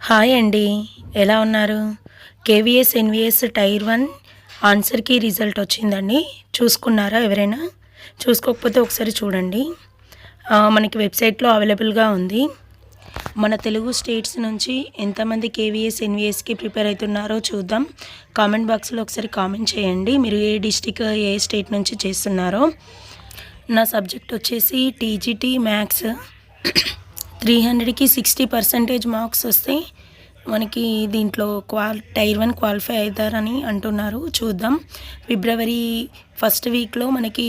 Hi అండి. ఎలా ఉన్నారు? కేవీఎస్, ఎన్వీఎస్ టైర్ 1 ఆన్సర్‌కి రిజల్ట్ వచ్చిందండి. చూసుకున్నారా ఎవరైనా? చూసుకోకపోతే ఒకసారి చూడండి. మనకి వెబ్‌సైట్‌లో అవైలబుల్‌గా ఉంది. మన తెలుగు స్టేట్స్ నుంచి ఎంతమంది కేవీఎస్, ఎన్వీఎస్‌కి ప్రిపేర్ అవుతున్నారో చూద్దాం. కామెంట్ బాక్స్‌లో ఒకసారి కామెంట్ చేయండి. మీరు ఏ డిస్ట్రిక్ట్, ఏ స్టేట్ నుంచి చేస్తున్నారో. నా సబ్జెక్ట్ వచ్చేసి టీజీటీ మ్యాథ్స్. 300కి 60% మార్క్స్ వస్తే మనకి దీంట్లో టైర్ 1 క్వాలిఫై అవుతారని అంటున్నారు. చూద్దాం. ఫిబ్రవరి ఫస్ట్ వీక్లో మనకి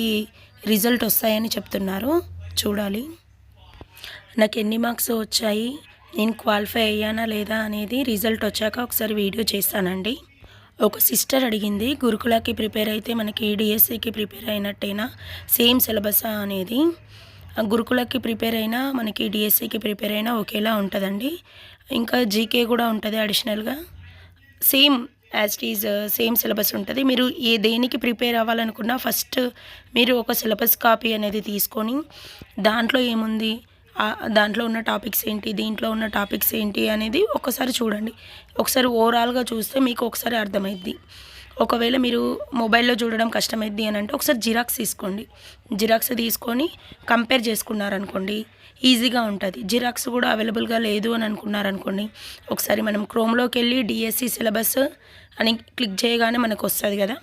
రిజల్ట్ వస్తాయని చెప్తున్నారు. చూడాలి. నాకు ఎన్ని మార్క్స్ వచ్చాయి, నేను క్వాలిఫై అయ్యానా లేదా అనేది రిజల్ట్ వచ్చాక ఒకసారి వీడియో చేస్తానండి. ఒక సిస్టర్ అడిగింది, గురుకులకి ప్రిపేర్ అయితే మనకి డిఎస్సికి ప్రిపేర్ అయినట్టేనా, సేమ్ సిలబసా అనేది. గురుకులకి ప్రిపేర్ అయినా మనకి డిఎస్సికి ప్రిపేర్ అయినా ఒకేలా ఉంటుందండి. ఇంకా జీకే కూడా ఉంటుంది అడిషనల్గా. Same as it is same syllabus ఉంటుంది. మీరు దేనికి ప్రిపేర్ అవ్వాలనుకున్నా ఫస్ట్ మీరు ఒక సిలబస్ కాపీ అనేది తీసుకొని దాంట్లో ఏముంది, దాంట్లో ఉన్న టాపిక్స్ ఏంటి, దీంట్లో ఉన్న టాపిక్స్ ఏంటి అనేది ఒకసారి చూడండి. ఒకసారి ఓవరాల్గా చూస్తే మీకు ఒకసారి అర్థమైద్ది. ఒకవేళ మీరు మొబైల్లో చూడడం కష్టమైద్ది అని అంటే ఒకసారి జిరాక్స్ తీసుకోండి. జిరాక్స్ తీసుకొని కంపేర్ చేసుకున్నారనుకోండి ఈజీగా ఉంటుంది. జిరాక్స్ కూడా అవైలబుల్గా లేదు అని అనుకున్నారనుకోండి, ఒకసారి మనం క్రోమ్లోకి వెళ్ళి డిఎస్సి సిలబస్ అని క్లిక్ చేయగానే మనకు వస్తుంది కదా,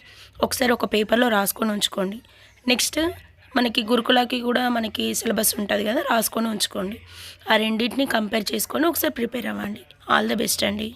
ఒకసారి ఒక పేపర్లో రాసుకొని ఉంచుకోండి. నెక్స్ట్ మనకి గురుకులకి కూడా మనకి సిలబస్ ఉంటుంది కదా, రాసుకొని ఉంచుకోండి. ఆ రెండింటిని కంపేర్ చేసుకొని ఒకసారి ప్రిపేర్ అవ్వండి. ఆల్ ద బెస్ట్ అండి.